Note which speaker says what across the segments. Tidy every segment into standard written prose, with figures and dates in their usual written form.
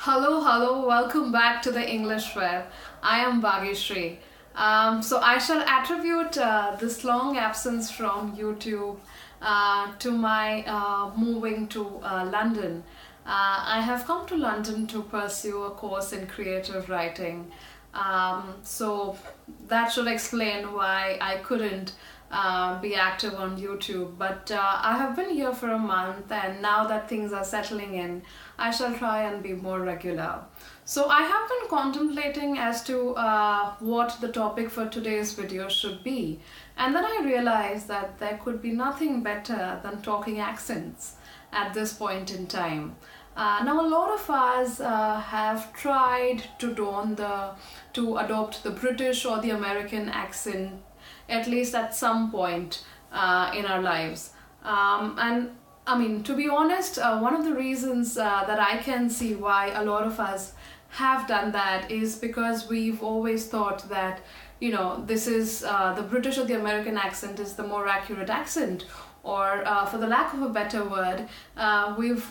Speaker 1: Hello, welcome back to the English Web. I am Bageshree. So I shall attribute this long absence from YouTube to my moving to London. I have come to London to pursue a course in creative writing. So that should explain why I couldn't be active on YouTube. But I have been here for a month, and now that things are settling in, I shall try and be more regular. So I have been contemplating as to what the topic for today's video should be. And then I realized that there could be nothing better than talking accents at this point in time. Now a lot of us have tried to adopt the British or the American accent, at least at some point in our lives. And I mean, to be honest, one of the reasons that I can see why a lot of us have done that is because we've always thought that, this is the British or the American accent is the more accurate accent, or for the lack of a better word, we've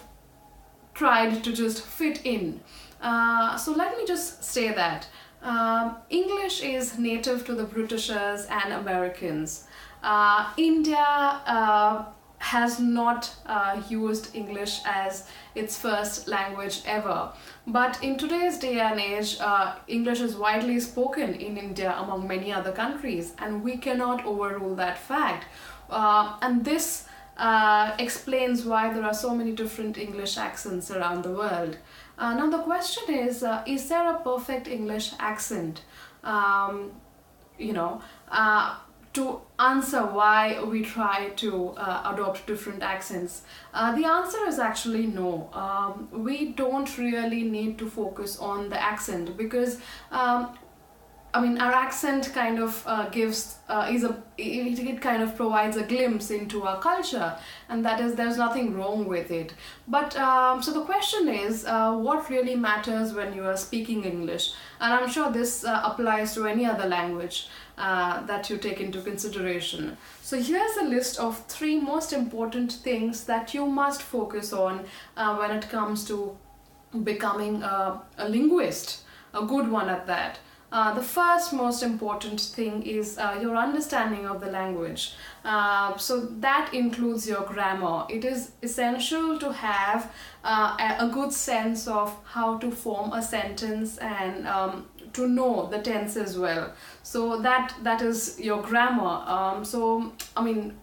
Speaker 1: tried to just fit in. So let me just say that English is native to the Britishers and Americans. India has not used English as its first language ever. But in today's day and age, English is widely spoken in India among many other countries, and we cannot overrule that fact. And this explains why there are so many different English accents around the world. Now the question is there a perfect English accent? To answer why we try to adopt different accents, the answer is actually no. We don't really need to focus on the accent because our accent kind of it kind of provides a glimpse into our culture, and that is, there's nothing wrong with it. But so the question is, what really matters when you are speaking English? And I'm sure this applies to any other language that you take into consideration. So here's a list of 3 most important things that you must focus on when it comes to becoming a linguist, a good one at that. The first most important thing is your understanding of the language. So that includes your grammar. It is essential to have a good sense of how to form a sentence and to know the tense as well. So that is your grammar.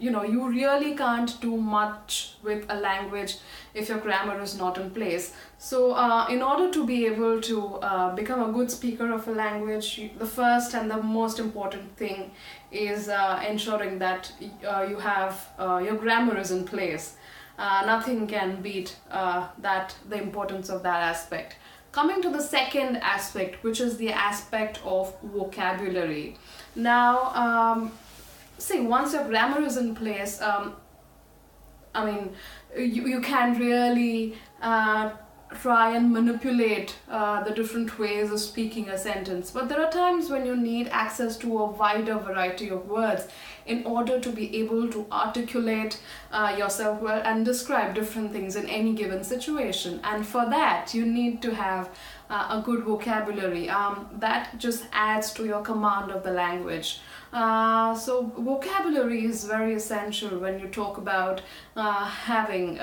Speaker 1: You really can't do much with a language if your grammar is not in place. So in order to be able to become a good speaker of a language, the first and the most important thing is ensuring that you have your grammar is in place. Nothing can beat the importance of that aspect. Coming to the second aspect, which is the aspect of vocabulary. Now, once your grammar is in place, you can really try and manipulate the different ways of speaking a sentence. But there are times when you need access to a wider variety of words in order to be able to articulate yourself well and describe different things in any given situation. And for that, you need to have a good vocabulary. That just adds to your command of the language. So vocabulary is very essential when you talk about having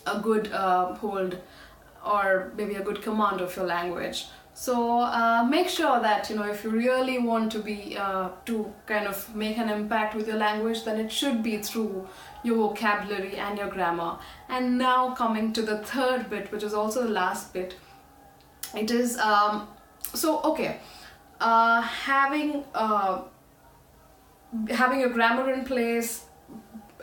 Speaker 1: a good hold or maybe a good command of your language. So make sure that if you really want to be to kind of make an impact with your language, then it should be through your vocabulary and your grammar. And now coming to the third bit, which is also the last bit, it is having a grammar in place,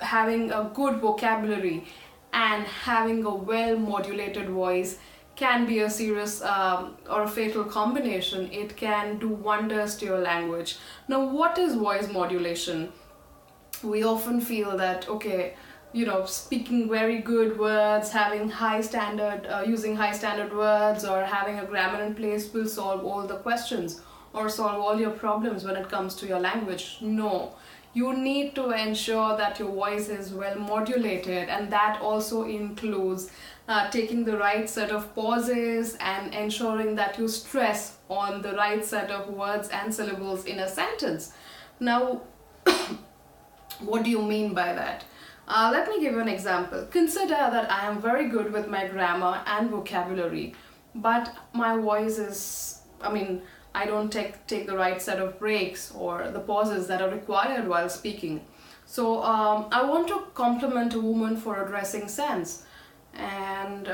Speaker 1: having a good vocabulary, and having a well-modulated voice can be a serious or a fatal combination. It can do wonders to your language. Now, what is voice modulation? We often feel that, speaking very good words, having high standard, using high standard words, or having a grammar in place will solve all the questions or solve all your problems when it comes to your language. No, you need to ensure that your voice is well modulated, and that also includes taking the right set of pauses and ensuring that you stress on the right set of words and syllables in a sentence. Now, what do you mean by that? Let me give you an example. Consider that I am very good with my grammar and vocabulary, but my voice is, I don't take the right set of breaks or the pauses that are required while speaking. So I want to compliment a woman for a dressing sense. And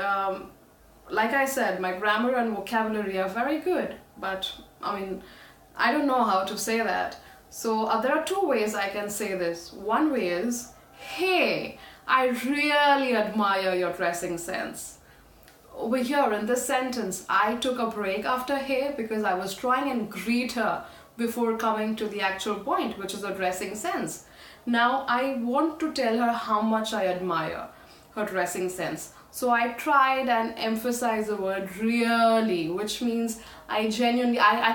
Speaker 1: like I said, my grammar and vocabulary are very good, but I don't know how to say that. So there are two ways I can say this. One way is, hey, I really admire your dressing sense. Over here in this sentence, I took a break after hey because I was trying and greet her before coming to the actual point, which is a dressing sense. Now I want to tell her how much I admire her dressing sense. So I tried and emphasized the word really, which means I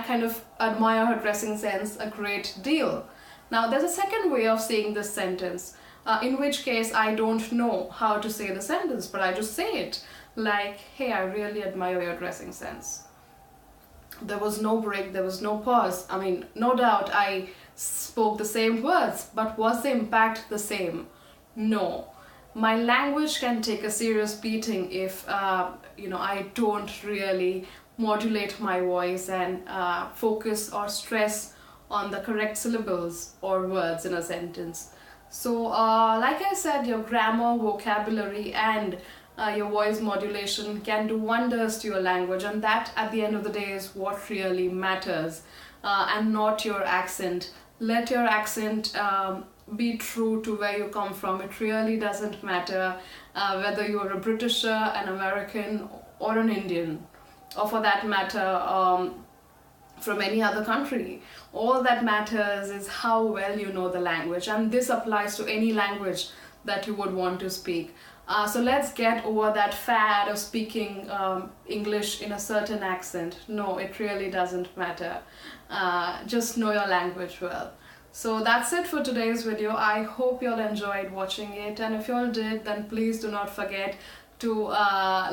Speaker 1: kind of admire her dressing sense a great deal. Now there's a second way of saying this sentence, in which case I don't know how to say the sentence, but I just say it. Like, hey, I really admire your dressing sense. There was no break, there was no pause. No doubt I spoke the same words, but was the impact the same? No. My language can take a serious beating if I don't really modulate my voice and focus or stress on the correct syllables or words in a sentence. So like I said, your grammar, vocabulary and your voice modulation can do wonders to your language, and that at the end of the day is what really matters, and not your accent. Let your accent be true to where you come from. It really doesn't matter whether you're a Britisher, an American or an Indian, or for that matter from any other country. All that matters is how well you know the language, and this applies to any language that you would want to speak. So let's get over that fad of speaking English in a certain accent. No, it really doesn't matter. Just know your language well. So that's it for today's video. I hope you all enjoyed watching it, and if you all did, then please do not forget to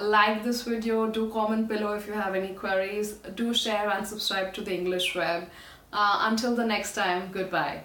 Speaker 1: like this video, do comment below if you have any queries, do share and subscribe to the English Web. Until the next time, goodbye.